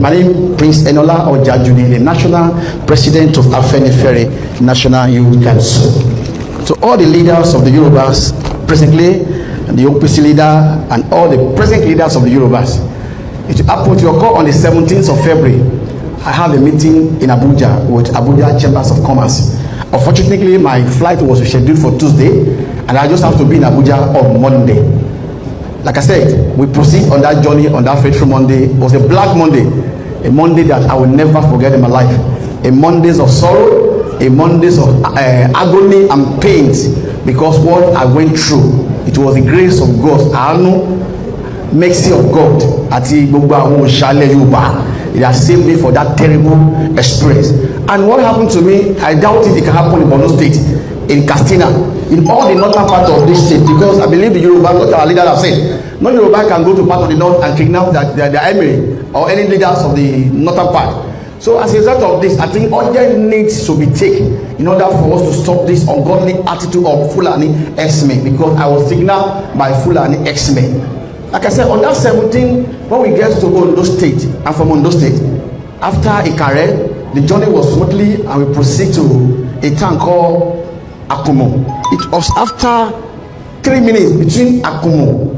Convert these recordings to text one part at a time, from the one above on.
My name is Prince Enola Ojajuni, the National President of Apprehending National Youth Council. To all the leaders of the Yorubas presently, and the OPC leader, and all the present leaders of the Yorubas, it happened to occur on the 17th of February. I have a meeting in Abuja with Abuja Chambers of Commerce. Unfortunately, my flight was scheduled for Tuesday, and I just have to be in Abuja on Monday. Like I said, we proceed on that journey on that fateful Monday. It was a black Monday, a Monday that I will never forget in my life. A Mondays of sorrow, a Mondays of agony and pain, because what I went through, it was the grace of God. I know, mercy of God. It has saved me for that terrible experience. And what happened to me, I doubt if it can happen in Borno State, in Katsina, in all the northern part of this state, because I believe the Yoruba, what our leaders have said, no Yoruba can go to part of the north and kidnap the Emir or any leaders of the northern part. So as a result of this, I think urgent needs to be taken in order for us to stop this ungodly attitude of Fulani Herdsmen, because I was kidnapped by Fulani Herdsmen. Like I said, on that 17th, when we get to Ondo State, and from Ondo State, after Ikare, the journey was smoothly, and we proceed to a town called Akumo. It was after 3 minutes between Akumo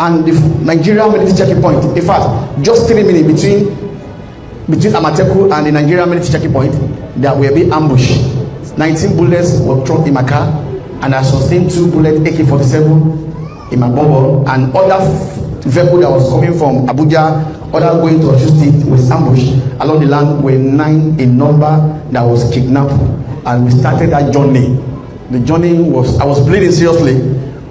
and the Nigerian military checking point. In fact, just 3 minutes between Amateku and the Nigerian military checking point, there will be ambush. 19 bullets were thrown in my car, and I sustained 2 bullets AK-47 in my bubble, and other vehicle that was coming from Abuja, other going to Osun State, was ambushed along the land. Were 9 in number that was kidnapped, and we started that journey. The journey was, I was bleeding seriously.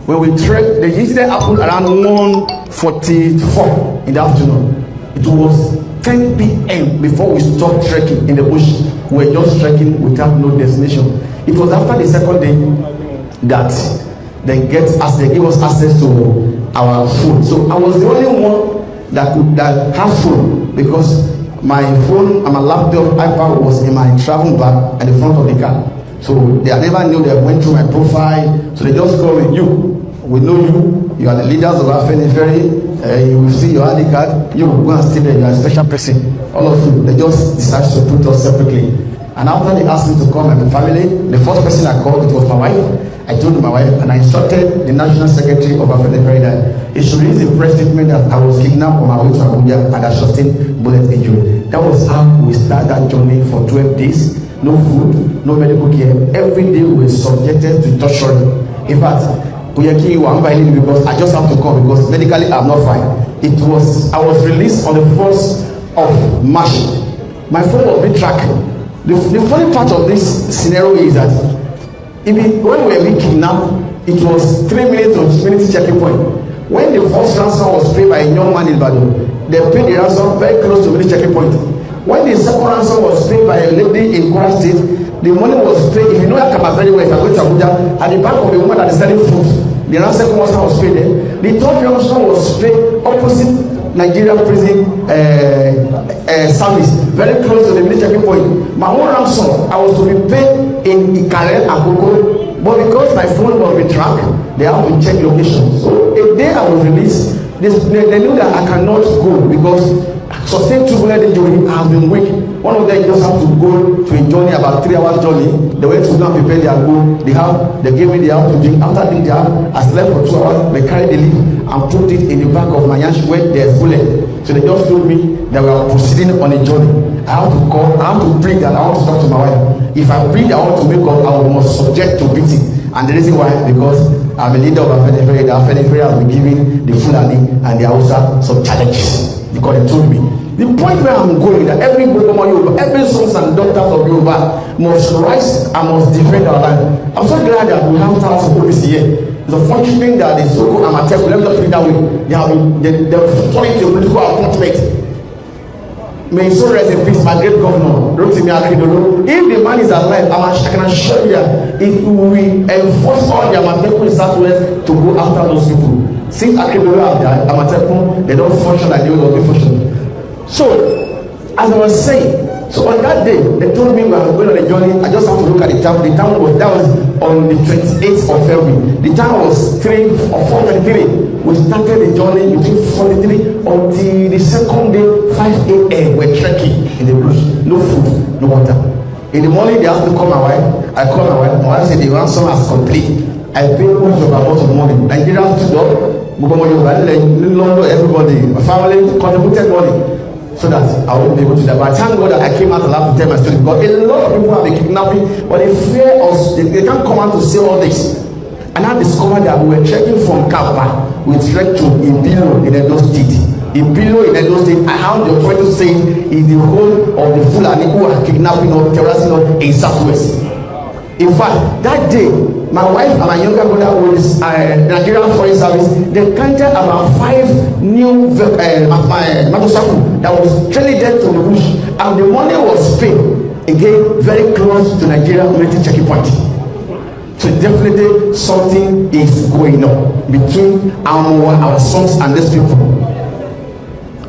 When we trekked, the incident happened around 1:44 in the afternoon. It was 10 p.m. before we stopped trekking in the bush. We were just trekking without no destination. It was after the second day that they gave us access to our food. So I was the only one that could have food, because my phone and my laptop iPad was in my travel bag at the front of the car. So they never knew they went through my profile. So they just called me, we know you are the leaders of Apprehending, you will see your ID card, you will go and stay there, you are a special person. All of you, they just decided to put us separately. And after they asked me to call my family, the first person I called, it was my wife. I told my wife, and I instructed the National Secretary of Apprehending that he should release a press statement that I was kidnapped on my way to Abuja and I sustained bullet injury. That was how we started that journey for 12 days. No food, no medical care. Every day we were subjected to torture. In fact, because I just have to come because medically I'm not fine. I was released on the 1st of March. My phone was being tracked. The funny part of this scenario is that when we were being kidnapped, it was 3 minutes of military checking point. When the first ransom was paid by a young man in Ibadan, they paid the ransom very close to military checking point. When the second ransom was paid by a lady in Kwara State, the money was paid. If you know Akaba very well, if I go to Abuja, at the back of the woman that is selling food, the ransom was paid there. The third ransom was paid opposite Nigerian prison service, very close to the military checking point. My own ransom, I was to be paid in Ikare and Akoko, but because my phone was being tracked, they have to check location. So a day I was released, they knew that I cannot go because sustained 2 bullet injury. I have been weak. One of them just have to go to a journey, about 3 hours journey. They went to go and prepare their go. They gave me the house to drink. After drinking the house, I slept for 2 hours. They carried the leaf and put it in the back of my yansh where there's bullet. So they just told me that we are proceeding on a journey. I have to call, I have to breathe, and I want to talk to my wife. If I breathe, I want to make up, I must subject to beating. And the reason why, because I'm a leader of Apprehending. The Apprehending has been giving the Fulani and the Hausa some challenges. Because they told me the point where I'm going, that every Yoruba, every sons and daughters of Yoruba must rise and must defend our land. I'm so glad that we have thousands of police here. It's unfortunate that the so-called Amateku, let me not put it that way, they're falling to a political appointment. May so rest in peace, my great governor, Rotimi Akeredolu. If the man is alive, I can assure you that it will enforce all the Amateku in Southwest to go after those people. Since Akeredolu have died, Amateku, they don't function like they will be functioning. So, as I was saying, So on that day, they told me we were going on a journey. I just have to look at the time. The time was on the 28th of February. The time was 3 or 4:23. We started the journey between 43 until the second day, 5 a.m. We're trekking in the bush. No food, no water. In the morning, they asked to call my wife. I called my wife. My wife said the ransom has complete. I paid much of about of money. Nigerians stood up. Everybody, my family contributed money so that I won't be able to die. But thank God that I came out alive to tell my story, because a lot of people have been kidnapping, but they fear us. They can't come out to say all this. And I discovered that we were trekking from Kapa with trek to Impilo in Edo State. Impilo in Edo State, I have the authority to say is the whole of the Fulani who are kidnapping or terrorizing us in Southwest. In fact, that day, my wife and my younger brother with Nigerian Foreign Service, they counted about 5 new motorcycles that was trailing them to the bush, and the money was paid again very close to Nigerian military checking point. So definitely something is going on between our sons and these people.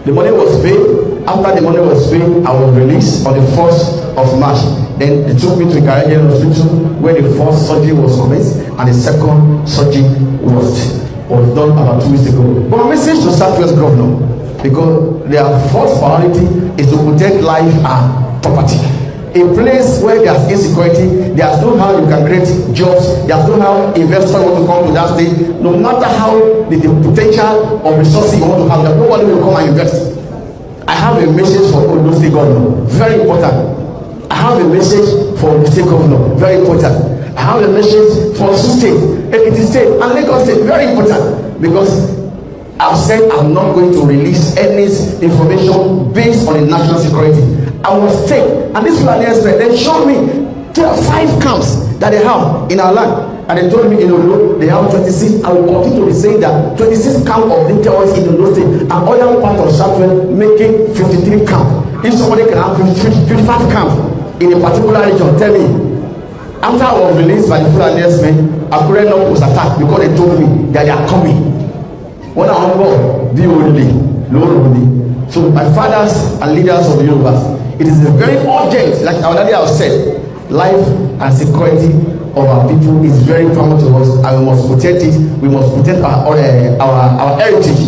The money was paid. After the money was paid, I was released on the 1st of March. Then they took me to Nigerian hospital where the first surgery was commenced and the second surgery was done about 2 weeks ago. But my message to Southwest Governor, because their first priority is to protect life and property. A place where there's insecurity, there's no how you can create jobs, there's no how investors want to come to that state. No matter how the potential of resources you want to have, nobody will come and invest. I have a message for Ondo State Governor, very important. I have a message for the State Governor, very important. I have a message for Osun State, Ekiti State, and Lagos State, very important. Because I've said I'm not going to release any information based on the national security. I was take, and this Fulani expert, they showed me there are 5 camps that they have in our land. And they told me in Ondo they have 26. I will continue to be saying that 26 camp of the terrorists in Ondo State and other part of Southwest making 53 camp. If somebody can have 55 camp in a particular region, tell me. After I was released by the Fulani Herdsmen, Apprehending was attacked because they told me that they are coming. When I was born, be only, Lord only. So my fathers and leaders of the universe, it is a very urgent, like already I have said, life and security of our people is very paramount to us, and we must protect it. We must protect our heritage.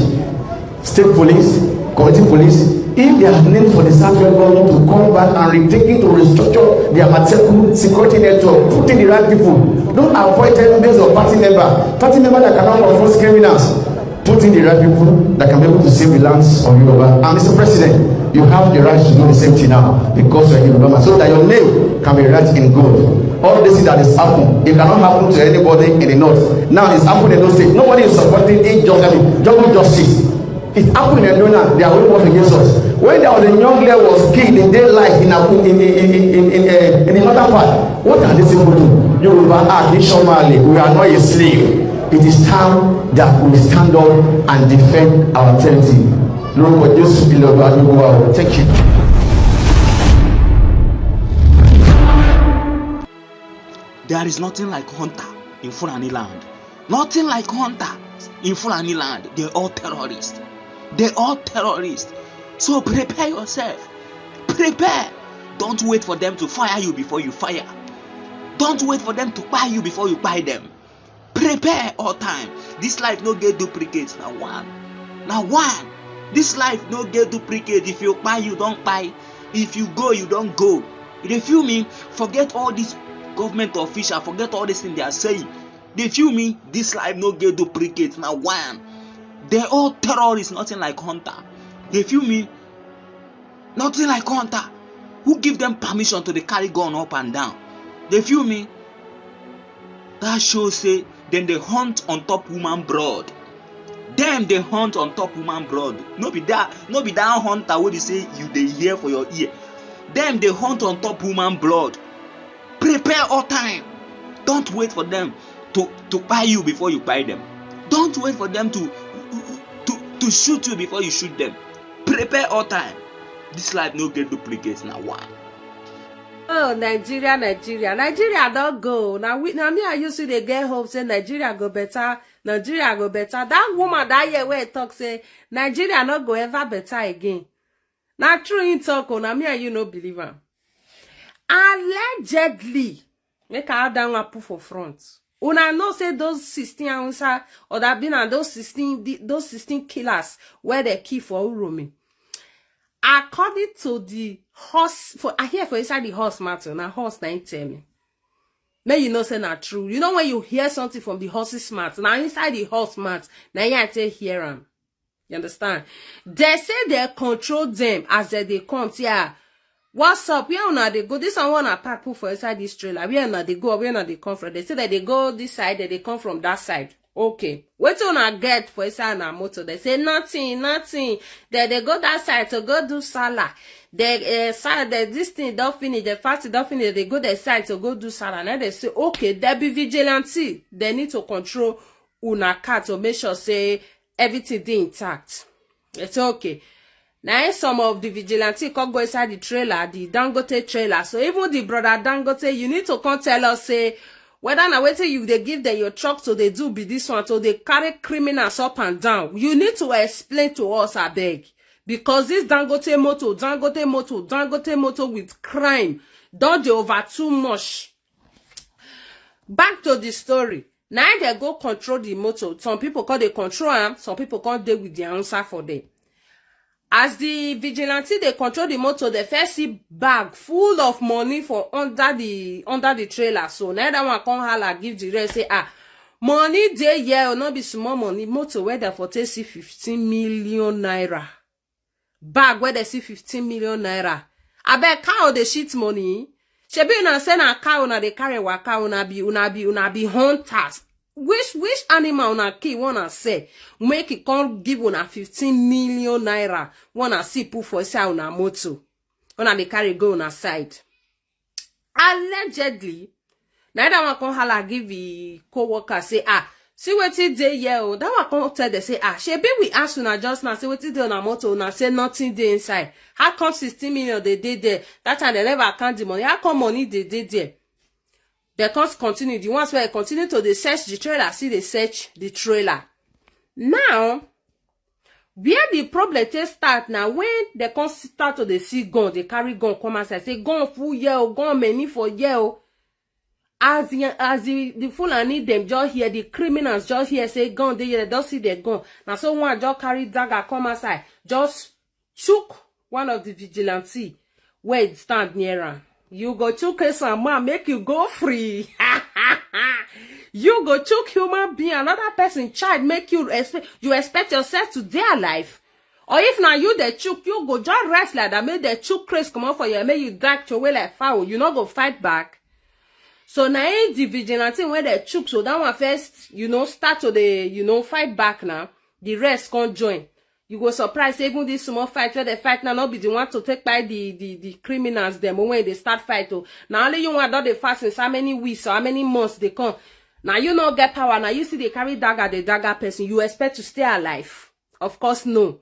State police, community police, if they are named for the Southwest government to come back and retake to restructure their material security network, putting the right people. Don't avoid them based on party member that cannot enforce criminals. Putting the right people that can be able to save the lands of Yoruba. And Mr. President, you have the right to do the same thing now because you're Yoruba, so that your name can be right in gold. All this thing that is happening, it cannot happen to anybody in the north. Now it's happening in those states. Nobody is supporting jungle justice. It's happening in Dona. They are going to work against us. When there was a young girl was killed in daylight in the northern part, what are these people doing? Yoruba are Somali. We are not a slave. It is time that we stand up and defend our territory. Lord, Jesus be Lord. Thank you. There is nothing like hunter in Fulani land. Nothing like hunter in Fulani land. They're all terrorists. They're all terrorists. So prepare yourself. Prepare. Don't wait for them to fire you before you fire. Don't wait for them to buy you before you buy them. Prepare all time. This life no get duplicates. Now one. This life no get duplicate. If you buy, you don't buy. If you go, you don't go. They feel me? Forget all this government official. Forget all this thing they are saying. They feel me? This life no get duplicate. Now one. They're all terrorists. Nothing like hunter. They feel me? Nothing like hunter. Who give them permission to carry gun up and down? They feel me? That shows say then they hunt on top woman blood. Them they hunt on top woman blood. No be that hunter what they say you they hear for your ear. Them they hunt on top woman blood. Prepare all time. Don't wait for them to buy you before you buy them. Don't wait for them to shoot you before you shoot them. Prepare all time. This life no get duplicates now one. Oh, Nigeria don't go. Now me I used to they get hope say Nigeria go better. That woman that year where talk say Nigeria not go ever better again. Now true in talk on me and you no believe him. Allegedly, make I down a put for front. Una know say those 16 ounces or that been and those 16 killers where they kill for Urumi. According to the horse, I hear for inside the horse matter, now horse na tell me. May you know say not true. You know when you hear something from the horse's mouth, now inside the horse mouth, now you have to hear them. You understand? They say they control them as they come. Yeah. What's up? Where now they go? This one attack put for inside this trailer. Where now they go? Where now they come from? They say that they go this side, that they come from that side. Okay. What you wanna get for inside na motor? They say nothing. Then they go that side to go do salah. They this thing don't finish. The fast don't finish. They go that side to go do salah. Now they say okay, there be vigilante. They need to control una car to make sure say everything is intact. It's okay. Now some of the vigilante come go inside the trailer, the Dangote trailer. So even the brother Dangote, you need to come tell us say whether na waiting you they give them your truck so they do be this one, so they carry criminals up and down. You need to explain to us, I beg. Because this Dangote motor with crime, don't they over too much. Back to the story. Now they go control the motor. Some people call they control them, some people can't deal with the answer for them. As the vigilante they control the motor, they first see bag full of money for under the trailer. So now that one come holla give the rest say money dey here or not be small money. Motor where they for take see 15 million naira. Bag where they see 15 million naira. I bet cow the shit money. Shebi una say na cow una they carry waka una be hunters. Which animal una kill wanna say make it come give una 15 million naira wanna see put for sale una motor una they carry go on side. Allegedly, now that one come holla give the co-worker say see what it dey here that one come tell they say shebi we ask una just now say what it dey on a motor una say nothing dey inside. How come 16 million they did there? That time they never account the money. How come money they did there? They can't continue. The ones where they continue to they search the trailer, see they search the trailer. Now, where the problem they start now, when they can start to they see gun, they carry gun, come and say gun full yell, gun many for yell. As the Fulani them just hear, the criminals just hear say gun, they don't see their gun. Now so one just carry dagger, come outside, just shook one of the vigilante where it stand near her. You go choke some man, make you go free. You go choke human being, another person child, make you expect yourself to their life. Or if now you the choke, you go just rest like that, make the choke craze come out for you, make you drag your way like foul. You not go fight back. So now the vigilante when they choke, so that one first, start to the, fight back now. The rest can't join. You go surprise even this small fight where they fight now not be the one to take by the criminals them when they start fight. Now only you want that they fast since how many weeks or how many months they come. Now you not get power. Now you see they carry dagger, the dagger person. You expect to stay alive? Of course no.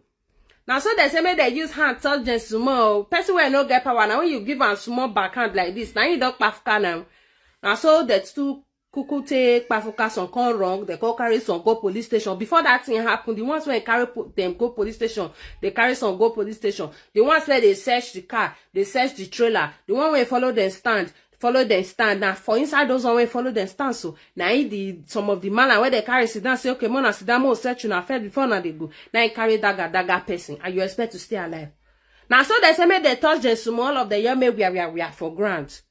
Now so they say maybe they use hand touch them small. Person where no get power. Now when you give them small backhand like this, now you don't pafka now. Now so that's too kuku take pafuka some come wrong, they go carry some go police station. Before that thing happen, the ones where carry them go police station, they carry some go police station. The ones where they search the car, they search the trailer. The one where follow them stand. Now for inside those one where follow them stand. So now some of the man where they carry sit down say okay, mona sit down, more search you first before now they go. Now you carry dagger person and you expect to stay alive. Now so they say make they touch them small of the year maybe we are for grant.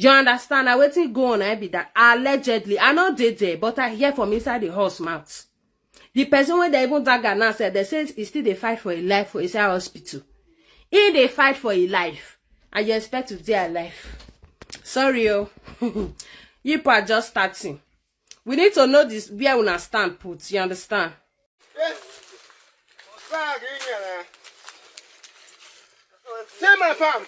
You understand? I waiting go on. I be that allegedly. I know they there, but I hear from inside the horse mouth. The person when they even dagger now said they say he still they fight for a life for inside hospital. If they fight for a life, and you expect to stay alive. Sorry, you are just starting. We need to know this where we stand put. You understand? See my farm.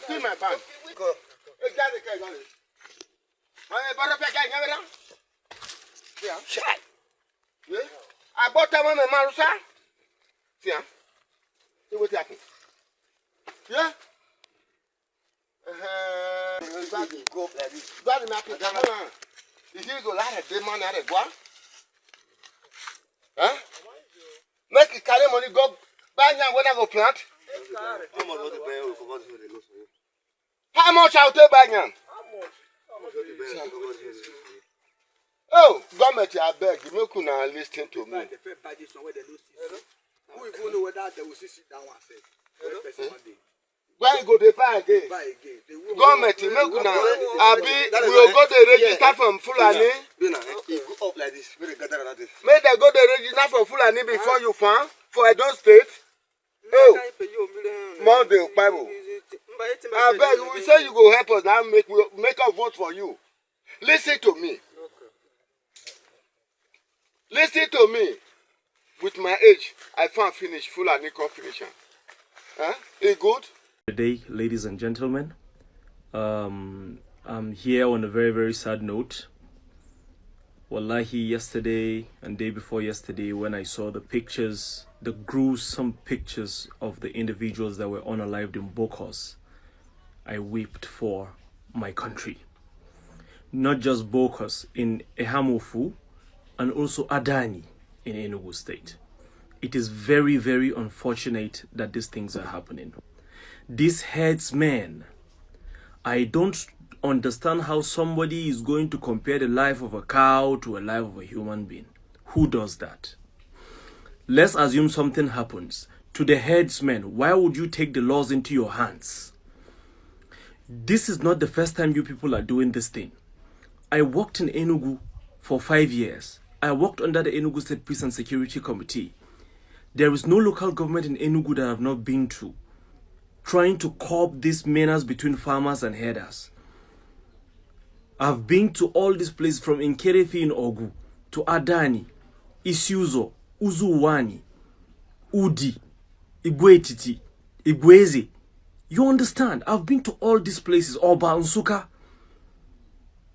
I bought that one in Marusa. See what happened? Yeah? Go like this. That is not you see, go like a demon at a guan. Huh? Make it carry money, go buy now when I go plant. How much I'll take back now? Oh, government, I beg you, make una listen to me. Who even know whether they will sit down and say, Why you go to buy again? Government, make una, we will go to register from Fulani. go up like this, make they go to register for Fulani before you farm for Edo State. Oh, Monday, Bible. I beg you, we say you go help us now, make a vote for you. Listen to me. Listen to me. With my age, I found finish Fulani competition. Huh? Is good? Good day, ladies and gentlemen. I'm here on a very, very sad note. Wallahi, yesterday and day before yesterday, when I saw the pictures, the gruesome pictures of the individuals that were unalived in Bokos, I wept for my country. Not just Bokos, in Ehamofu and also Adani in Enugu State. It is very, very unfortunate that these things are happening. These herdsmen, I don't understand how somebody is going to compare the life of a cow to a life of a human being. Who does that? Let's assume something happens to the herdsmen. Why would you take the laws into your hands? This is not the first time you people are doing this thing. I worked in Enugu for 5 years. I worked under the Enugu State Peace and Security Committee. There is no local government in Enugu that I have not been to, trying to curb this menace between farmers and herders. I've been to all these places, from Nkerefi in Ogu, to Adani, Isuzo, Uzuwani, Udi, Igwetiti, Igweze. You understand? I've been to all these places, Oba, Nsuka,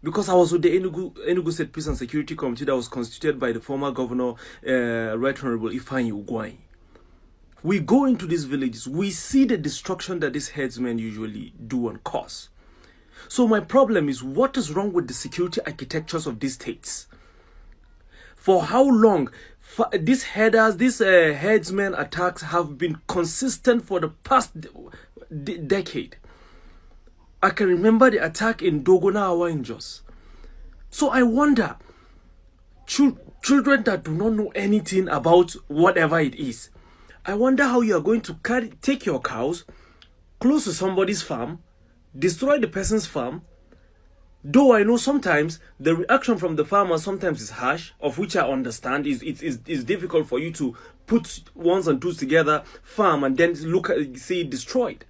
because I was with the Enugu State Peace and Security Committee that was constituted by the former governor, Right Honorable Ifeanyi Ugwuanyi. We go into these villages, we see the destruction that these herdsmen usually do and cause. So my problem is, what is wrong with the security architectures of these states? For how long these herdsmen attacks have been consistent for the past decade? I can remember the attack in Dogonawa in Jos. So I wonder, children that do not know anything about whatever it is, I wonder how you are going to take your cows close to somebody's farm, destroy the person's farm. Though I know sometimes the reaction from the farmer sometimes is harsh, of which I understand. It's difficult for you to put ones and twos together, farm, and then see it destroyed.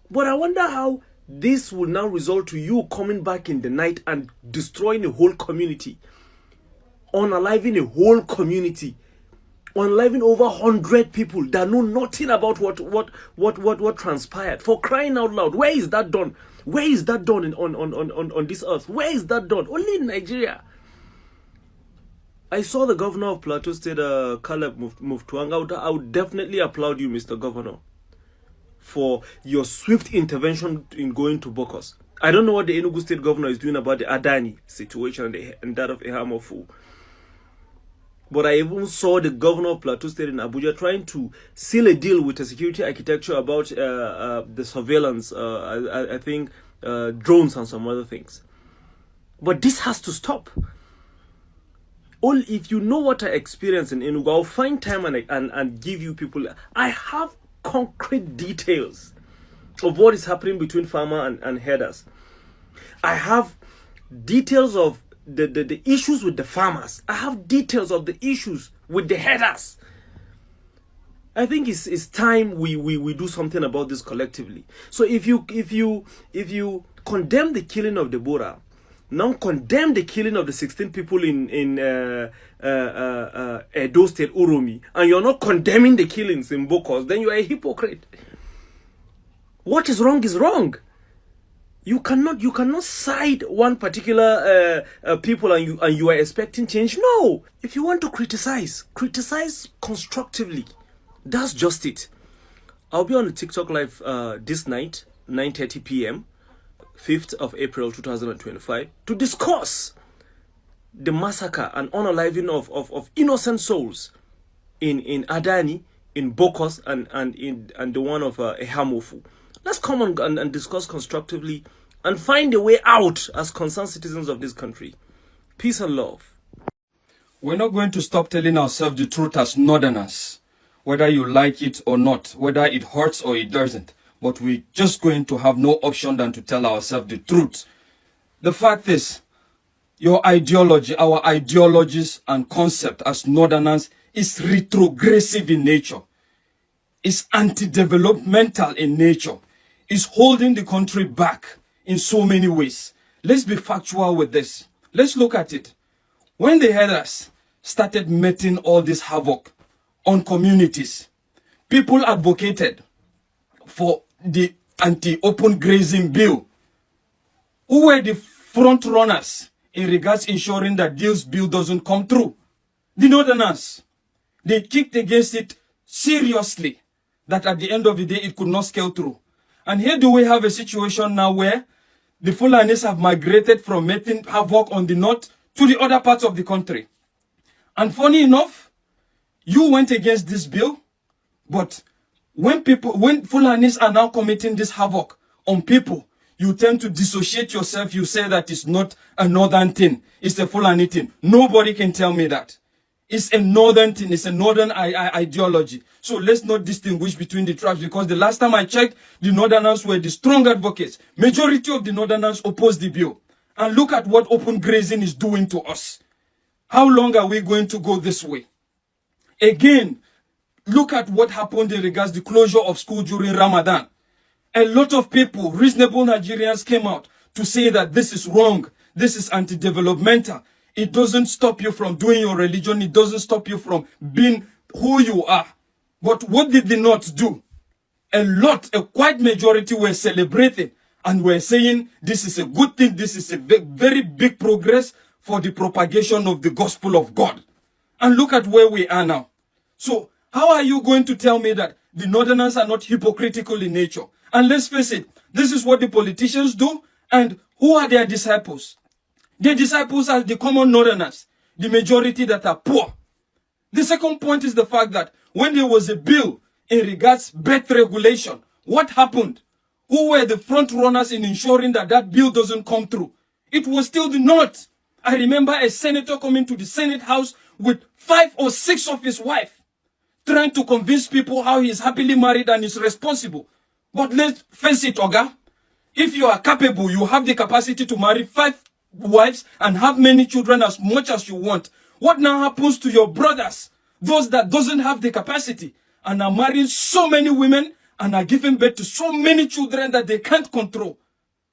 But I wonder how this will now result to you coming back in the night and destroying a whole community, unaliving a whole community, unaliving over 100 people that know nothing about what transpired. For crying out loud, where is that done? Where is that done on this earth? Where is that done? Only in Nigeria. I saw the governor of Plateau State, Caleb Muftuanga. I would definitely applaud you, Mr. Governor, for your swift intervention in going to Bokos. I don't know what the Enugu State governor is doing about the Adani situation and that of Ehamofu. But I even saw the governor of Plateau State in Abuja trying to seal a deal with the security architecture about the surveillance, I think drones and some other things. But this has to stop. If you know what I experienced in Enugu, I'll find time and give you people. I have concrete details of what is happening between farmer and herders. I have details of the issues with the farmers. I have details of the issues with the herders. I think it's time we do something about this collectively. So if you condemn the killing of Deborah, now condemn the killing of the 16 people in Edo State, Uromi, and you're not condemning the killings in Bokos, then you are a hypocrite. What is wrong is wrong. You cannot side one particular people and you are expecting change. No. If you want to criticize constructively. That's just it. I'll be on the TikTok live this night, 9:30 p.m. 5th of April 2025, to discuss the massacre and unaliving of innocent souls in Adani, in Bokos and the one of Ehamofu. Let's come and discuss constructively and find a way out as concerned citizens of this country. Peace and love. We're not going to stop telling ourselves the truth as Northerners, whether you like it or not, whether it hurts or it doesn't. But we're just going to have no option than to tell ourselves the truth. The fact is, your ideology, our ideologies and concept as Northerners is retrogressive in nature. It's anti-developmental in nature. It's holding the country back in so many ways. Let's be factual with this. Let's look at it. When the herders started making all this havoc on communities, people advocated for the anti-open grazing bill. Who were the front runners in regards ensuring that this bill doesn't come through? The Northerners. They kicked against it seriously, that at the end of the day it could not scale through. And here do we have a situation now where the Fulanis have migrated from making havoc on the north to the other parts of the country. And funny enough, you went against this bill, but when Fulanis are now committing this havoc on people, you tend to dissociate yourself. You say that it's not a northern thing, it's a Fulani thing. Nobody can tell me that. It's a northern thing, it's a northern ideology. So let's not distinguish between the tribes, because the last time I checked, the Northerners were the strong advocates. Majority of the Northerners opposed the bill. And look at what open grazing is doing to us. How long are we going to go this way? Again, look at what happened in regards to the closure of school during Ramadan. A lot of people, reasonable Nigerians, came out to say that this is wrong. This is anti-developmental. It doesn't stop you from doing your religion. It doesn't stop you from being who you are. But what did the North do? A quite majority were celebrating and were saying this is a good thing. This is a very big progress for the propagation of the gospel of God. And look at where we are now. So how are you going to tell me that the Northerners are not hypocritical in nature? And let's face it, this is what the politicians do. And who are their disciples? Their disciples are the common Northerners, the majority that are poor. The second point is the fact that when there was a bill in regards birth regulation, what happened? Who were the front runners in ensuring that that bill doesn't come through? It was still the North. I remember a senator coming to the Senate House with 5 or 6 of his wives, trying to convince people how he is happily married and is responsible. But let's face it, Oga. If you are capable, you have the capacity to marry 5 wives and have many children as much as you want. What now happens to your brothers, those that doesn't have the capacity and are marrying so many women and are giving birth to so many children that they can't control?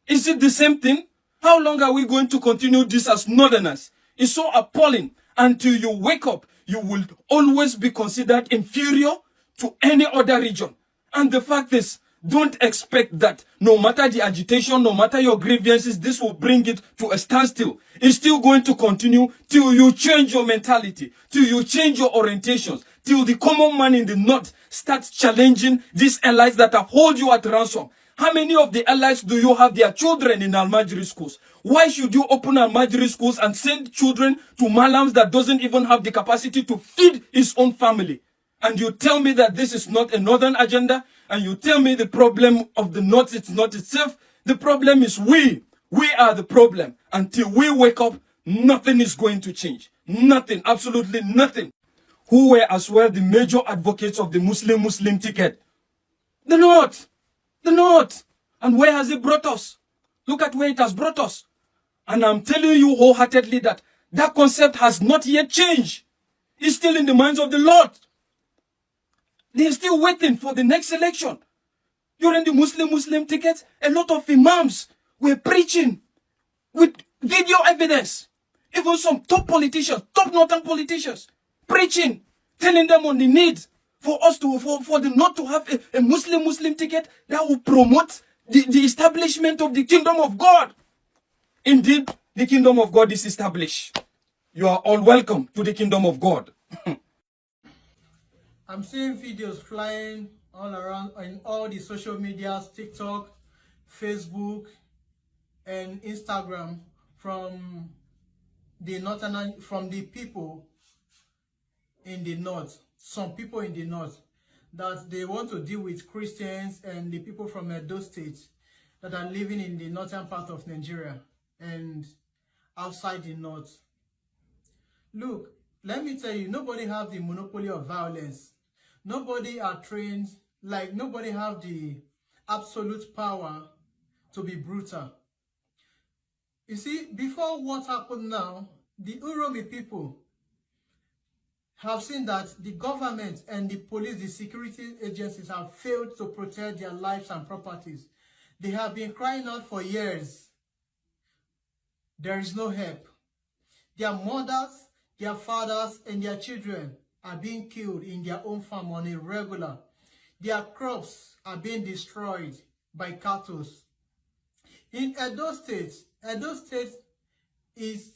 Is it the same thing? How long are we going to continue this as Northerners? It's so appalling. Until you wake up, you will always be considered inferior to any other region. And the fact is, don't expect that no matter the agitation, no matter your grievances, this will bring it to a standstill. It's still going to continue till you change your mentality, till you change your orientations, till the common man in the North starts challenging these allies that have hold you at ransom. How many of the allies do you have their children in Almajiri schools? Why should you open Almajiri schools and send children to Malams that doesn't even have the capacity to feed his own family? And you tell me that this is not a northern agenda, and you tell me the problem of the North is not itself. The problem is we. We are the problem. Until we wake up, nothing is going to change. Nothing, absolutely nothing. Who were as well the major advocates of the Muslim ticket? The North. The North. And where has it brought us? Look at where it has brought us. And I'm telling you wholeheartedly that that concept has not yet changed. It's still in the minds of the Lord. They're still waiting for the next election. During the Muslim ticket, a lot of imams were preaching with video evidence. Even some top politicians, top northern politicians, preaching, telling them on the need for us to, for them not to have a Muslim ticket that will promote the establishment of the kingdom of God. Indeed, the kingdom of God is established. You are all welcome to the kingdom of God. I'm seeing videos flying all around in all the social medias, TikTok, Facebook, and Instagram from the people in the North. Some people in the North. that they want to deal with Christians and the people from Edo State that are living in the northern part of Nigeria and outside the north. Look, let me tell you, nobody has the monopoly of violence. Nobody are trained, like nobody have the absolute power to be brutal. You see, before what happened now, the Uromi people have seen that the government and the police, the security agencies have failed to protect their lives and properties. They have been crying out for years. There is no help. Their mothers, their fathers, and their children are being killed in their own farm on a regular. Their crops are being destroyed by cattle. In Edo State is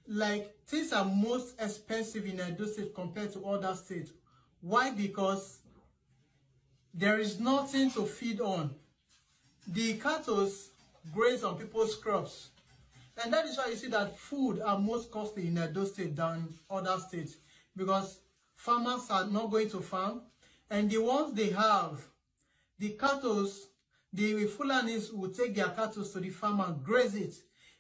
like, things are most expensive in Edo State compared to other states. Why? Because there is nothing to feed on. The cattle graze on people's crops. And that is why you see that food are most costly in Edo State than other states. Because farmers are not going to farm. And the ones they have, the cattle, the Fulanis will take their cattle to the farm and graze it.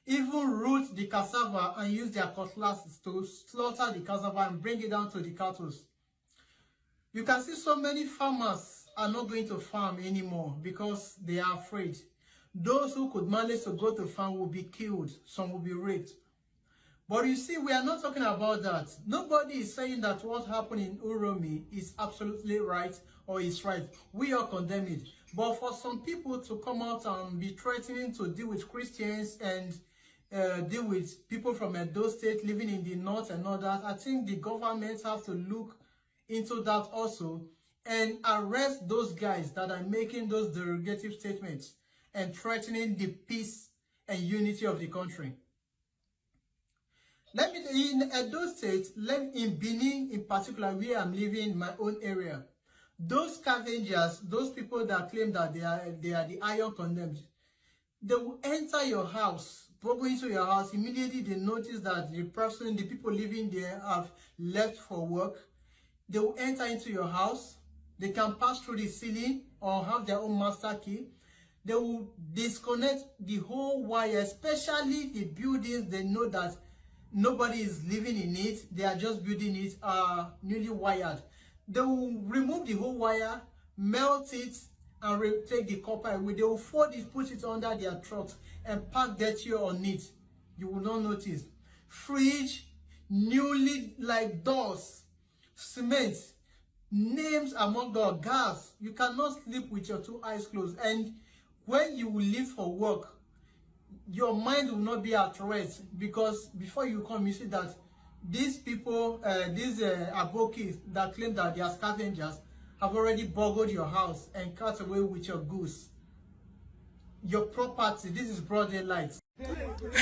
Even root the cassava and use their cutlasses to slaughter the cassava and bring it down to the cattle. You can see so many farmers are not going to farm anymore because they are afraid. Those who could manage to go to farm will be killed. Some will be raped. But you see, we are not talking about that. Nobody is saying that what happened in Uromi is absolutely right or is right. We all condemn it. But for some people to come out and be threatening to deal with Christians and deal with people from Edo State living in the north and all that, I think the government has to look into that also and arrest those guys that are making those derogative statements and threatening the peace and unity of the country. Let me, in Edo State, in Benin in particular, where I'm living in my own area, those scavengers, those people that claim that they are the iron condemned, they will enter your house. Go into your house, immediately they notice that the people living there have left for work. They will enter into your house. They can pass through the ceiling or have their own master key. They will disconnect the whole wire, especially the buildings they know that nobody is living in it. They are just building it, newly wired. They will remove the whole wire, melt it, and take the copper away. They will fold it, put it under their trucks, and pack that here on it. You will not notice. Fridge, newly like doors, cement, names among the gas. You cannot sleep with your two eyes closed. And when you will leave for work, your mind will not be at rest, because before you come, you see that these people, these abokis that claim that they are scavengers, have already burgled your house and cut away with your goods, your property. This is broad daylight.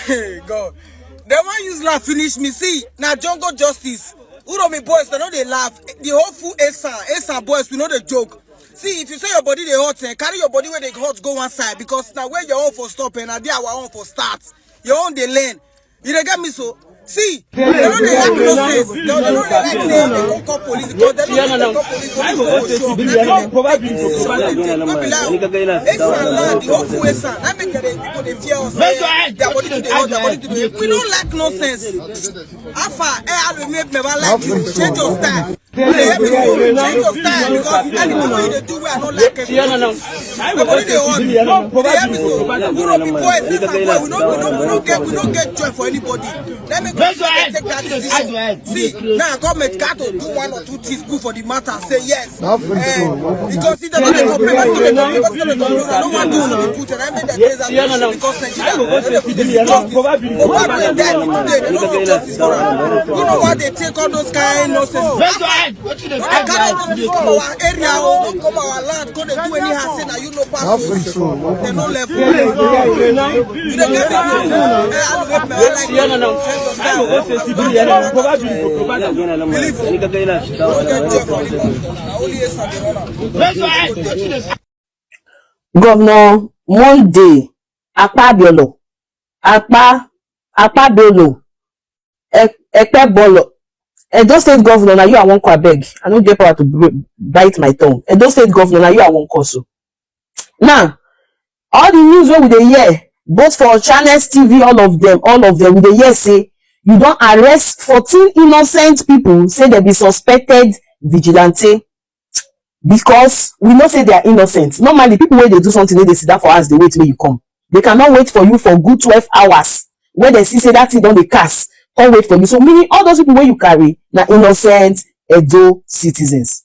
Hey God, they want use laugh finish me. See, now jungle justice. Uromi boys, they know they laugh. The whole full Esa boys, we know the joke. See, if you say your body they hot, carry your body where they hot, go one side, because now where your own for stop and now they our own for start. Your own they learn. You don't get me so? See, they don't like nonsense. They don't like saying they don't call police because they don't call police. The whole full Esa. That make the people they fear us. Their body to the hot, their body to the. We don't like nonsense. Alpha, I will make never like you. Change your style. Change your style, because anything you do, we are not like it. Nobody they want. We don't be boys. We don't get joy for anybody. Let me go take that decision. See, now government got to do one or two things good for the matter. Say yes. Because see, they don't complain. I don't want to be put and I made the case because you know what they take all those kind of nonsense. I cannot run from our area or don't come our land, go they do any harassing and you know pass. They no level. You don't get Governor Monday Akpabiolo Ekpebolo Edo State Governor, now you are one call beg. I don't get power to bite my tongue. Edo State Governor, now you are one call so. Now, all the news where we dey hear, both for channels, TV, all of them, we dey hear say, you don't arrest 14 innocent people, say they be suspected vigilante. Because we know say they are innocent. Normally, people when they do something, they sit down for us, they wait till you come. They cannot wait for you for good 12 hours. When they see say that thing don't they cast, can't wait for you. So meaning all those people where you carry, now innocent Edo citizens.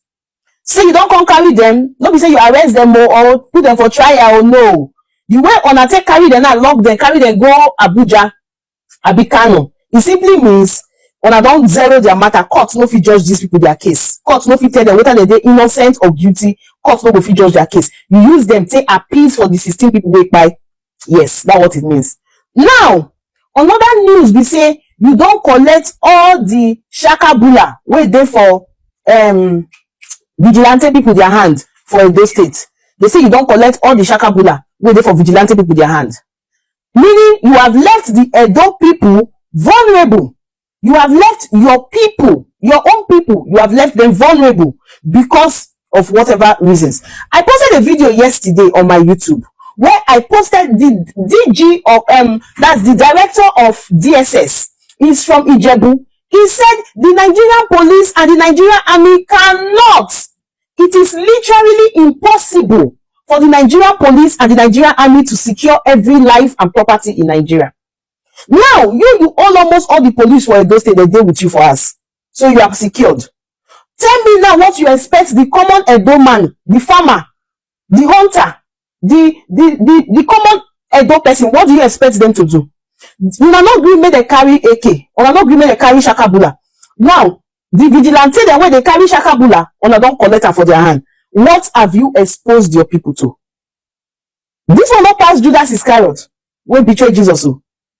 So you don't come carry them, not be say you arrest them or put them for trial, no. You went on a take carry them and lock them, carry them, go Abuja, Abikano. It simply means when I don't zero their matter, court no fit judge these people their case. Court no fit tell them whether they innocent or guilty. Court no go fit judge their case. You use them, take appeals for the 16 people wait by. Yes, that's what it means. Now, another news be say you don't collect all the shakabula wait there for vigilante people their hand for Edo State. They say you don't collect all the shakabula wait there for vigilante people their hand. Meaning you have left the Edo people vulnerable. You have left your people, your own people, you have left them vulnerable because of whatever reasons. I posted a video yesterday on my YouTube where I posted the DG of that's the director of DSS. He's from Ijebu. He said the Nigerian police and the Nigerian army cannot. It is literally impossible for the Nigerian police and the Nigerian army to secure every life and property in Nigeria. Now, you almost all the police for Edo State, they deal with you for us. So you are secured. Tell me now what you expect the common Edo man, the farmer, the hunter, the common Edo person, what do you expect them to do? You are not going to make them carry AK, or are not going to make them carry shakabula. Now, the vigilante, the way they carry shakabula, or don't collect her for their hand. What have you exposed your people to? This will not pass Judas Iscariot, when betray Jesus.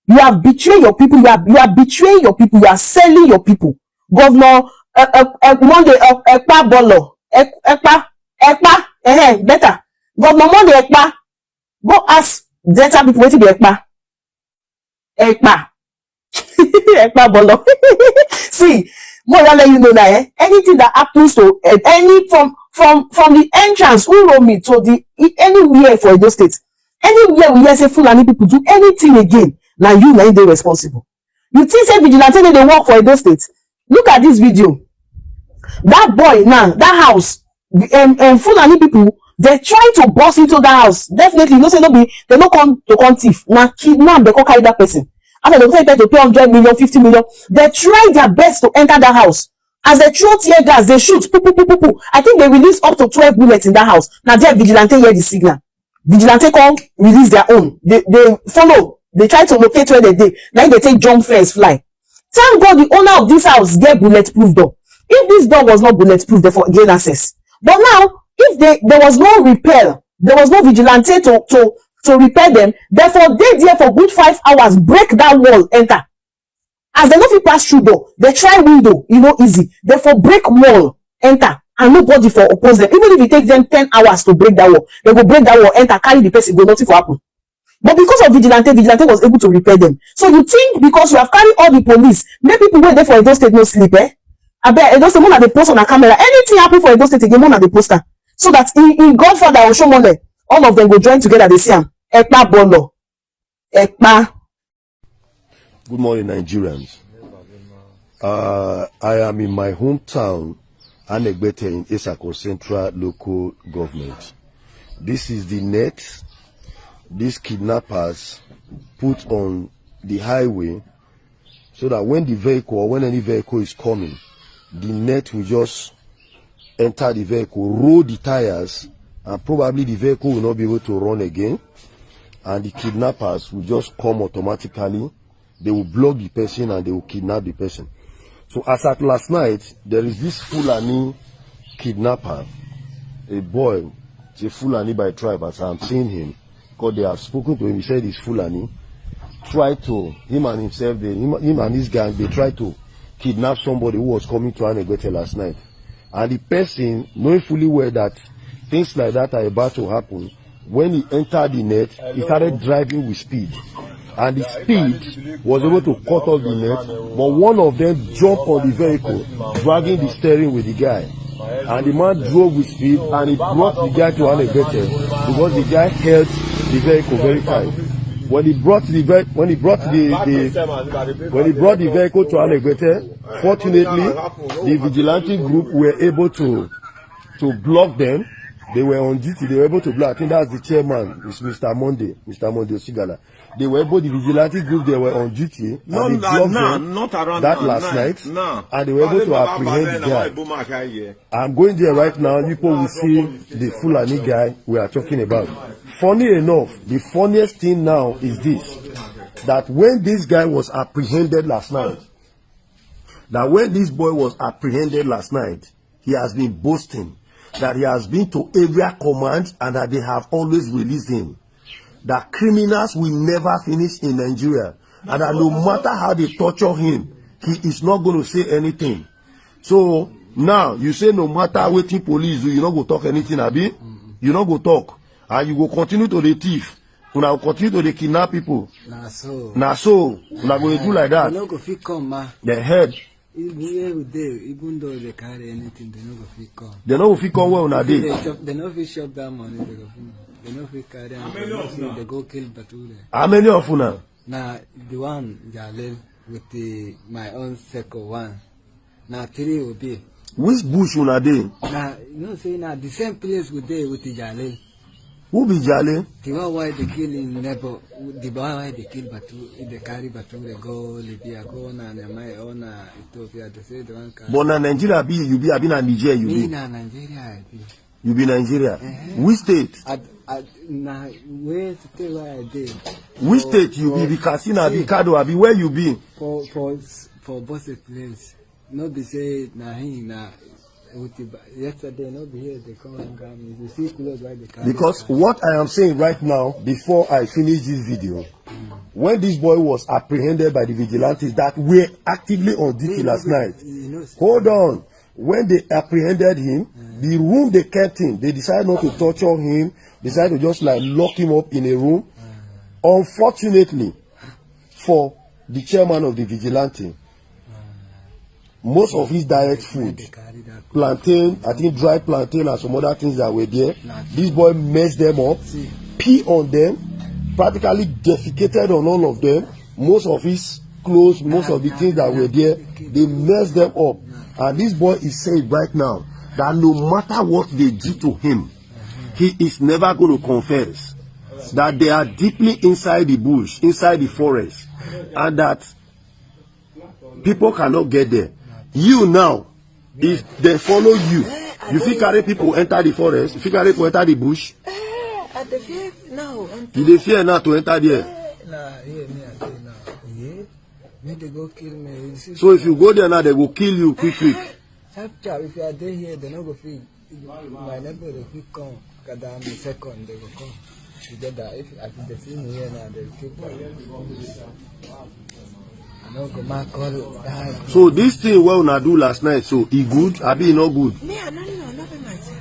You have betrayed your people. You are betraying your people. You are selling your people. Governor Monday Ekpa Bolo Ekpa better. Governor Monday Ekpa, go ask Delta people what to be Ekpa Ekpa Bolo. See, more than let you know that anything that happens to any from the entrance who roll me to the anywhere for Edo State, anywhere we hear say Fulani people do anything again. Now you now they responsible. You think say vigilante they work for Edo State? Look at this video. That boy now, that house, Fulani people, they try to burst into that house. Definitely, no say no be, they don't come to come thief. Now kidnap, they come carry that person. After they try to pay 100 million, 50 million, they try their best to enter that house. As they throw tear gas, they shoot. I think they release up to 12 bullets in that house. Now their vigilante hear the signal. Vigilante come release their own. They follow. They try to locate where they did. Then they take jump fence fly. Thank God the owner of this house get bulletproof door. If this door was not bulletproof, therefore gain access. But now, if there was no repair, there was no vigilante to repair them, therefore they there for good 5 hours, break that wall, enter. As they not pass through door, they try window, easy. Therefore break wall, enter. And nobody for oppose them. Even if it takes them 10 hours to break that wall, they will break that wall, enter, carry the person, go, nothing for happen. But because of vigilante was able to repair them. So you think because you have carried all the police, many people wait there for Edo State no sleep, I bet Edo State one at the post on a camera. Anything happen for Edo State again, one at the poster. So that in Godfather or Shomole, all of them go join together, they see him. Ekpa Bolo. Ekpa. Good morning, Nigerians. I am in my hometown, Anegbete in Isako Central Local Government. This is the net these kidnappers put on the highway so that when the vehicle or when any vehicle is coming, the net will just enter the vehicle, roll the tires, and probably the vehicle will not be able to run again, and the kidnappers will just come automatically. They will block the person and they will kidnap the person. So as at last night, there is this Fulani kidnapper, a boy, it's a Fulani by tribe, as I'm seeing him, because they have spoken to him. He said he's Fulani. Him and himself, him and his gang, they tried to kidnap somebody who was coming to Anegbete last night. And the person, knowing fully well that things like that are about to happen, when he entered the net, he started driving with speed. and the speed was able to cut off the net, but one of them jumped on the vehicle, dragging the steering with the guy. And the man drove with speed, and he brought the guy to Anegbete because the guy held the vehicle very tight. When he brought the vehicle to Anegbete, fortunately, the vigilante group were able to block them. They were on duty. They were able to block. I think that's the chairman, it's Mr. Monday Osigala. They were able, the vigilante group, they were on duty. No, and they blocked them not around that last night. And they were able to apprehend the guy. I'm going there right now. People will see the Fulani guy we are talking about. Funny enough, the funniest thing now is this, that when this guy was apprehended last night, he has been boasting that he has been to area command and that they have always released him. That criminals will never finish in Nigeria, and that no matter how they torture him, he is not going to say anything. So now you say no matter what the police do, you not go talk anything, Abi. You not go talk, and you go continue to the thief. You now continue to the kidnap people. Now so, you not going to do like that. They no go fit come, ma. The head. Even though they carry anything, they no go fit come. They no go fit come where una dey. They no fit shop that money. They no fit carry. They go kill Bature. How many of una? Now the one Jalil with my own second one. Now 3 will be. Which bush una dey? Now you know say now the same place we dey with the Jalil. Who be Jalil? The one why they kill in Nebo, the one why they kill Bature, they carry Bature, go Libya, go on Ethiopia, they say the one carry. But na Nigeria be, you be, I be na Nigeria, you be. Me na Nigeria, I be. You be Nigeria. Which state? Na where state where I dey. Which state you be? The casino, be Kado, I be where you be? For both place. No be say na him na. Yesterday, no be here, they come and grab me. You see clothes why they carry. Because what I am saying right now, before I finish this video, when this boy was apprehended by the vigilantes that were actively on duty last night, hold on, when they apprehended him, the room they kept him, they decided not to torture him, decided to just like lock him up in a room. Unfortunately, for the chairman of the vigilante, most of his direct food, plantain, I think dry plantain and some other things that were there, this boy messed them up, pee on them, practically defecated on all of them. Most of his clothes, most of the things that were there, they messed them up. And this boy is saying right now that no matter what they do to him, he is never going to confess. That they are deeply inside the bush, inside the forest, and that people cannot get there. You now, if they follow you, you fit carry people enter the forest, you fit carry people enter the bush. I dey fear now. You dey fear now to enter there. May they go kill me. So if you go there now, they will kill you quick. If you are there here, they no go fit. My neighbor will fit come. Because I'm the second, they will come together. If they see me here now, they will keep So this thing what una do last night, so e good? Abi e not good? Me, I don't know, not myself.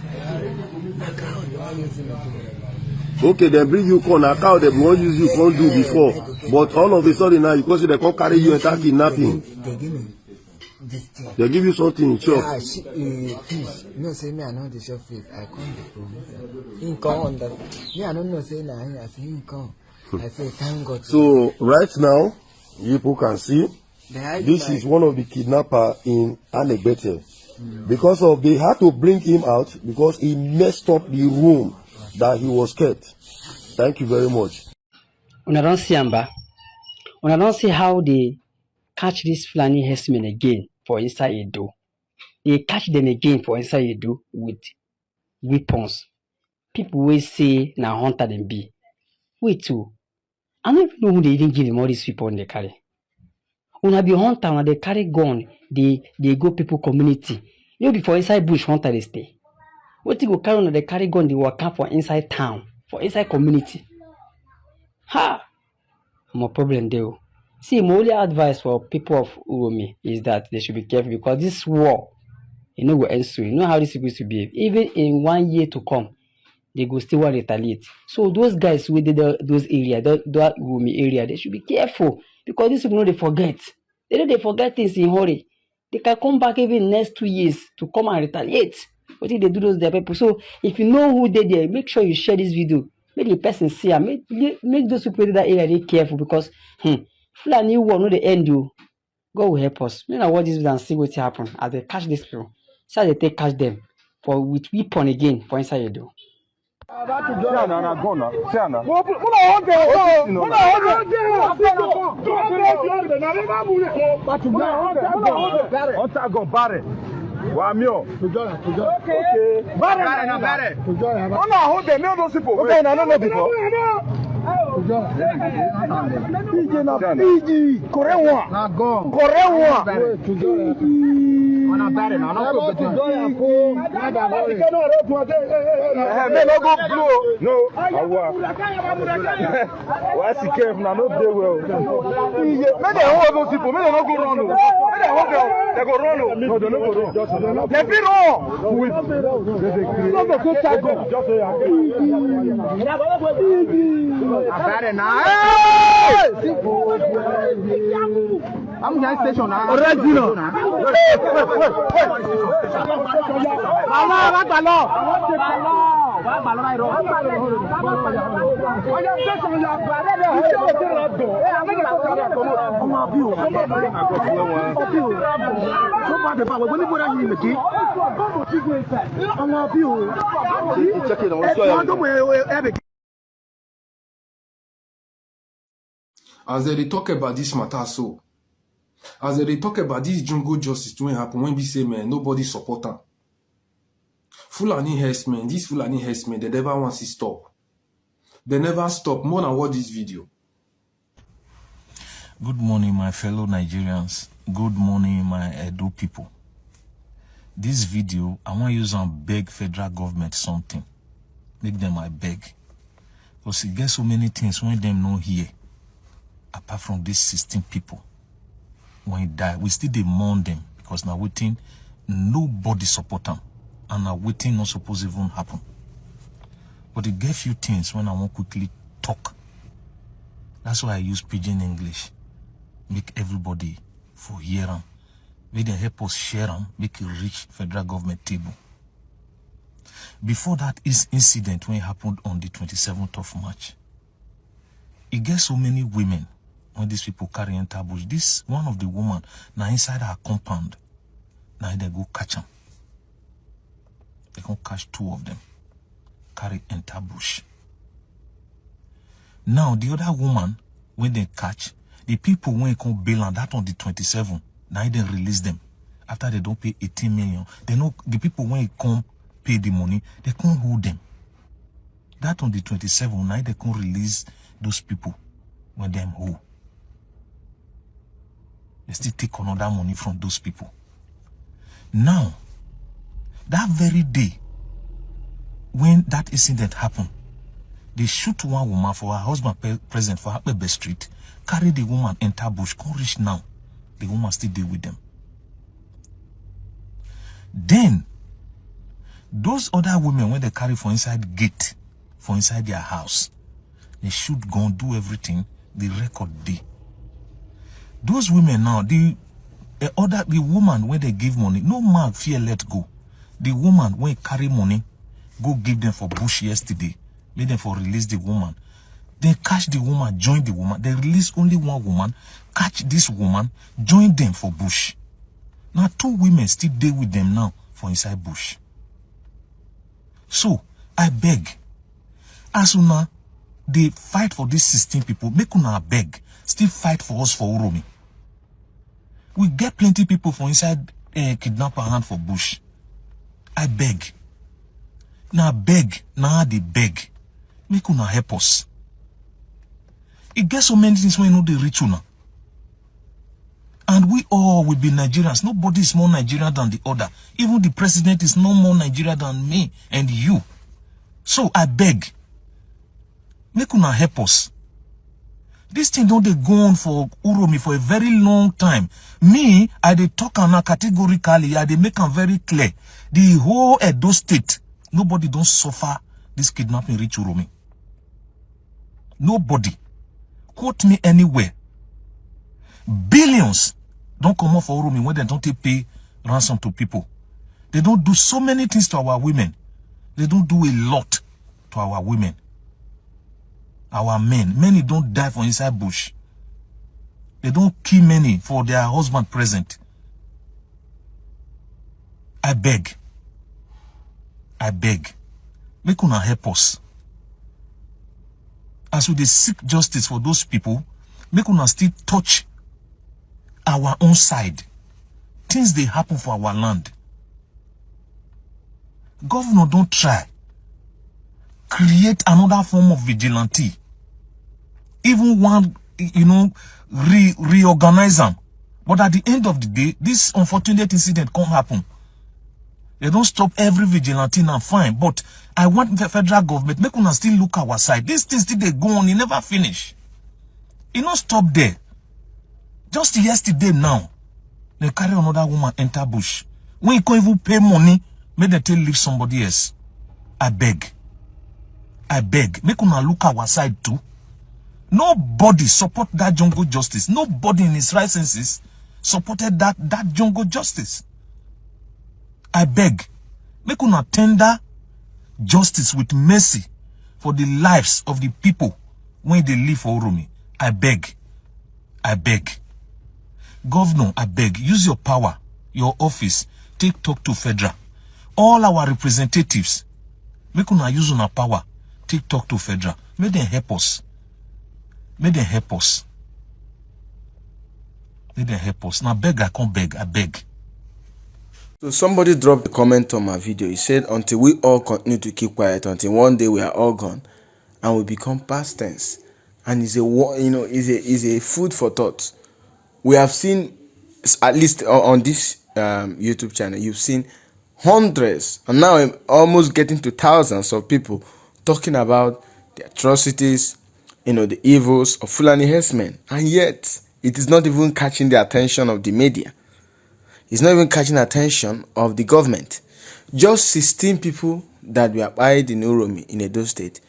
Okay, they bring you corn, a cow they won't use you can't do before. But all of a sudden now, because they can't carry you and start kidnapping. They give me this thing. They give you something, sure. Fish. No, say me, I know the shop fish. I come the promise. He come on that. Me, I don't know, say now, I see him come. I say, thank God. So, right now, people can see, this is one of the kidnappers in Anegbete. Because of, they had to bring him out because he messed up the room that he was kept. Thank you very much. Una don't see Amba. Una don't see how they catch these Fulani herdsmen again for inside Edo. They catch them again for inside Edo with weapons. People will say now hunter them be. Wait too. I don't even know who they even give them all these people on the carry. When I be hunter, when they carry gun, they go people community. You know, before inside bush hunter they stay. What you go carry on they carry gun, they work out for inside town, for inside community. Ha! No problem there. See, my only advice for people of Uromi is that they should be careful because this war, you know, will end soon. You know how this is supposed to behave. Even in 1 year to come, they go still want retaliate. So those guys within those area, that Rumi area, they should be careful because these people know they forget. They know they forget things in hurry. They can come back even next 2 years to come and retaliate. What if they do those their people? So if you know who they there, make sure you share this video. Make the person see and make those people in that area be careful because Fulani war no the end you. God will help us. You know what this is and see what happen as they catch these people. So they take catch them for with weapon again for inside you do. Wamio. Okay. Bare. Ona hold them no people. Okay, no people. PG. Korewa. Na go. Korewa. Ona bare na no go to join ko. Me no go blow. No. Awa. Why see careful na no dey well. Me dey hold those people. Me dey no go run. Me dey hold them. They go run. No, they no go run. They be wrong. With I'm going to station now. Original. As they talk about this matter, so as they talk about this jungle justice doing happen when we say man nobody support them. Fulani herdsmen, these Fulani herdsmen, they never want to stop. They never stop. More than watch this video. Good morning, my fellow Nigerians. Good morning, my Edo people. This video, I want to use and beg federal government something. Make them I beg. Because it gets so many things when them not here. Apart from these 16 people. When he die, we still dey mourn them. Because now waiting, nobody support them. And now waiting not supposed to even happen. But it get few things when I want quickly talk. That's why I use pidgin English. Make everybody for hear them. Make them help us share them. Make it reach federal government table. Before that incident when it happened on the 27th of March, it gets so many women when these people carry enter bush. This one of the woman now inside her compound. Now they go catch them. They can catch 2 of them. Carry enter bush. Now the other woman, when they catch, the people when they come bail on that on the 27th, now they release them. After they don't pay 18 million, they know the people when they come pay the money, they can't hold them. That on the 27th, now they can release those people when them hold. They still take another money from those people. Now, that very day, when that incident happened, they shoot one woman for her husband present for Apprehending Street, carry the woman enter bush, come reach now. The woman still there with them. Then, those other women, when they carry for inside gate, for inside their house, they shoot gun, do everything, the record day. Those women now, the woman when they give money, no man fear let go. The woman when carry money, go give them for bush yesterday, made them for release the woman. They catch the woman, join the woman. They release only one woman, catch this woman, join them for bush. Now 2 women still there with them now for inside bush. So, I beg, as una they fight for these 16 people, make una beg, still fight for us for Uromi. We get plenty people for inside kidnapper hand for bush. I beg. Now beg, now they beg. Make una help us. It gets so many things when you know they reach una. And we all will be Nigerians. Nobody is more Nigerian than the other. Even the president is no more Nigerian than me and you. So I beg. Make una help us. This thing don't they go on for Uromi for a very long time. Me, I dey talk on categorically, I dey make them very clear. The whole Edo state, nobody don't suffer this kidnapping reach Uromi? Nobody. Quote me anywhere. Billions don't come off for Uromi when they don't pay ransom to people. They don't do so many things to our women. They don't do a lot to our women. Our men. Many don't die for inside bush. They don't kill many for their husband present. I beg. Make una help us. As we seek justice for those people, make una still touch our own side. Things they happen for our land. Governor don't try. Create another form of vigilante. Even one, reorganize them. But at the end of the day, this unfortunate incident can't happen. They don't stop every vigilante now, fine. But I want the federal government, make una still look our side. These things still they go on, it never finish. It not stop there. Just yesterday now, they carry another woman enter bush. When you can't even pay money, make them tell leave somebody else. I beg. Make una look our side too. Nobody support that jungle justice. Nobody in his right senses supported that jungle justice. I beg, make una tender justice with mercy for the lives of the people when they live for Uromi. I beg. Governor, I beg, use your power, your office, talk to federal. All our representatives, make una use una power, talk to federal. Make them help us. Now beg, I can't beg, I beg. So somebody dropped a comment on my video. He said, until we all continue to keep quiet, until one day we are all gone and we become past tense. And it's a food for thought. We have seen, at least on this YouTube channel, you've seen hundreds and now almost getting to thousands of people talking about the atrocities, the evils of Fulani herdsmen. And yet, it is not even catching the attention of the media. It's not even catching attention of the government. Just 16 people that were buried in Uromi in Edo State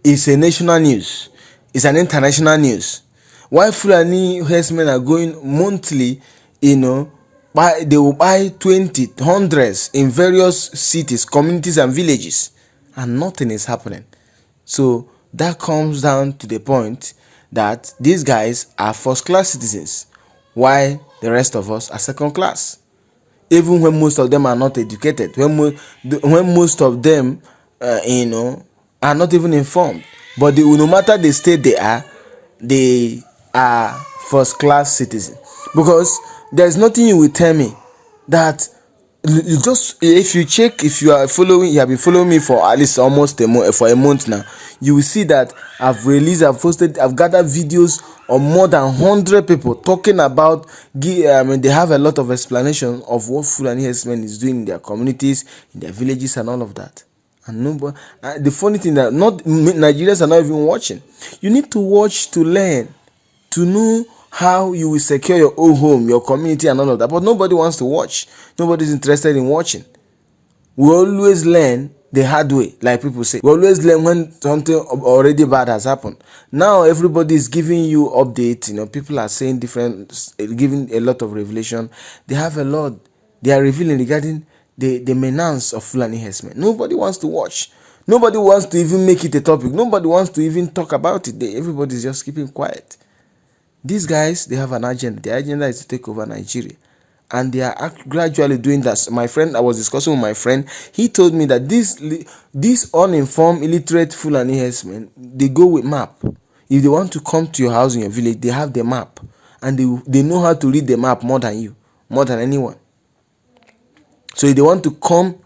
is a national news. It's an international news. Why Fulani herdsmen are going monthly, they will buy 20, hundreds in various cities, communities and villages, and nothing is happening. So that comes down to the point that these guys are first-class citizens, while the rest of us are second class. Even when most of them are not educated, when most of them, are not even informed. But no matter the state they are first-class citizens. Because there's nothing you will tell me that if you check, if you have been following me for at least almost a month now, you will see that I've gathered videos of more than 100 people talking about. They have a lot of explanation of what Fulani herdsmen is doing in their communities, in their villages, and all of that. And nobody. The funny thing that Nigerians are not even watching. You need to watch to learn, to know how you will secure your own home, your community, and all of that. But nobody wants to watch. Nobody's interested in watching. We always learn the hard way, like people say. We always learn when something already bad has happened. Now everybody is giving you updates. People are saying giving a lot of revelation. They have a lot. They are revealing regarding the menace of Fulani herdsmen. Nobody wants to watch. Nobody wants to even make it a topic. Nobody wants to even talk about it. Everybody's just keeping quiet. These guys, they have an agenda. Their agenda is to take over Nigeria. And they are gradually doing that. My friend, I was discussing with my friend. He told me that these uninformed, illiterate Fulani herdsmen, they go with map. If they want to come to your house in your village, they have the map. And they know how to read the map more than you, more than anyone. So if they want to come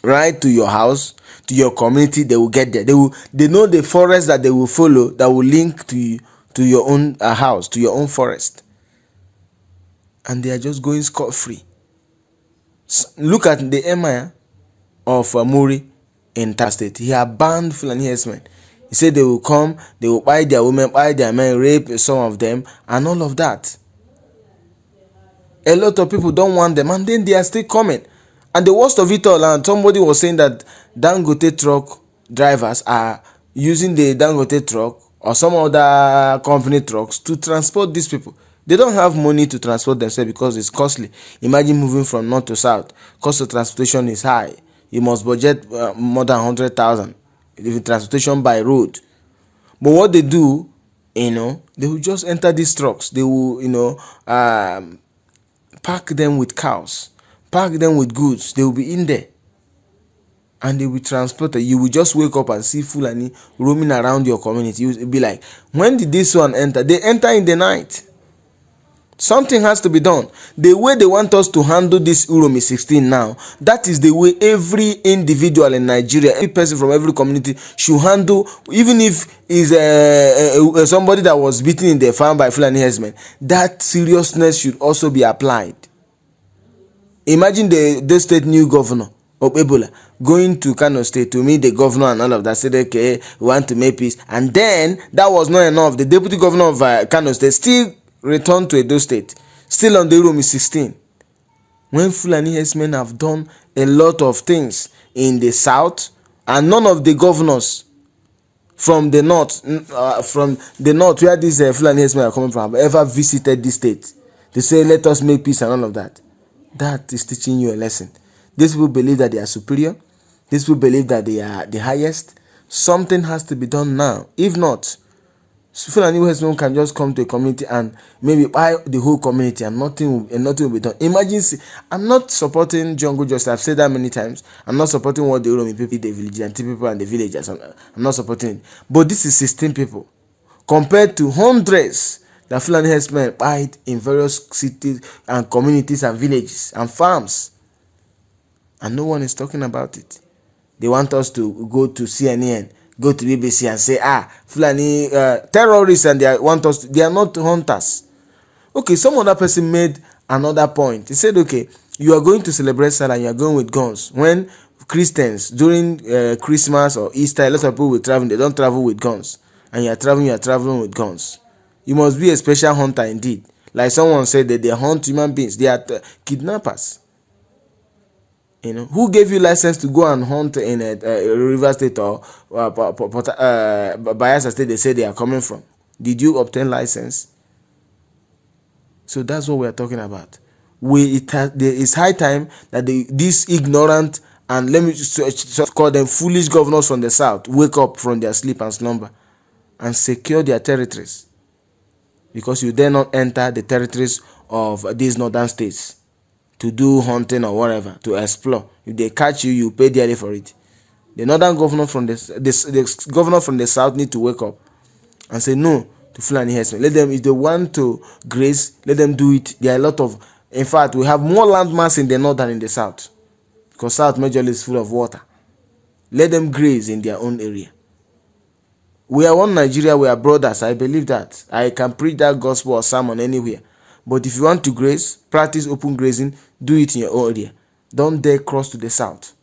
right to your house, to your community, they will get there. They know the forest that they will follow that will link to your own house, to your own forest. And they are just going scot-free. Look at the Emir of Muri in Taraba State. He had banned Fulani herdsmen. He said they will come, they will buy their women, buy their men, rape some of them, and all of that. A lot of people don't want them, and then they are still coming. And the worst of it all, and somebody was saying that Dangote truck drivers are using the Dangote truck or some other company trucks to transport these people. They don't have money to transport themselves because it's costly. Imagine moving from north to south. Cost of transportation is high. You must budget more than 100,000 if transportation by road. But what they do, they will just enter these trucks. They will, pack them with cows, pack them with goods. They will be in there, and they will transport it. You will just wake up and see Fulani roaming around your community. You will be like, when did this one enter? They enter in the night. Something has to be done. The way they want us to handle this Uromi 16 now, that is the way every individual in Nigeria, every person from every community should handle, even if is somebody that was beaten in the farm by Fulani herdsmen. That seriousness should also be applied. Imagine the state new governor of Ebola going to Kano State to meet the governor and all of that, said, okay, we want to make peace. And then that was not enough. The deputy governor of Kano State still returned to Edo State, still on the Uromi 16. When Fulani herdsmen have done a lot of things in the south, and none of the governors from the north, where these Fulani herdsmen are coming from, have ever visited this state. They say, let us make peace and all of that. That is teaching you a lesson. These people believe that they are superior. These people believe that they are the highest. Something has to be done now. If not, Fulani herdsmen can just come to a community and maybe buy the whole community, and nothing will be done. Imagine, I'm not supporting jungle justice. I've said that many times. I'm not supporting what the Uromi people, the Vigilante people, and the villagers. I'm not supporting it. But this is 16 people compared to hundreds that Fulani herdsmen buy in various cities and communities and villages and farms, and no one is talking about it. They want us to go to CNN, go to BBC and say, Fulani terrorists, and they are not hunters. Okay, some other person made another point. He said, okay, you are going to celebrate Salah and you are going with guns. When Christians, during Christmas or Easter, a lot of people will travel, they don't travel with guns. And you are traveling with guns. You must be a special hunter indeed. Like someone said that they hunt human beings. They are kidnappers. Who gave you license to go and hunt in a River State or Bayelsa State? They say they are coming from. Did you obtain license? So that's what we are talking about. It's high time that these ignorant, and let me just call them foolish governors from the south, wake up from their sleep and slumber and secure their territories, because you dare not enter the territories of these northern states to do hunting or whatever, to explore. If they catch you, you pay dearly for it. The northern governor from the governor from the south need to wake up and say no to Fulani herdsmen. Let them, if they want to graze, let them do it. There are a lot of, in fact, we have more land mass in the north than in the south, because south majorly is full of water. Let them graze in their own area. We are one Nigeria, we are brothers. I believe that. I can preach that gospel or sermon anywhere. But if you want to graze, practice open grazing, do it in your own area. Don't dare cross to the south.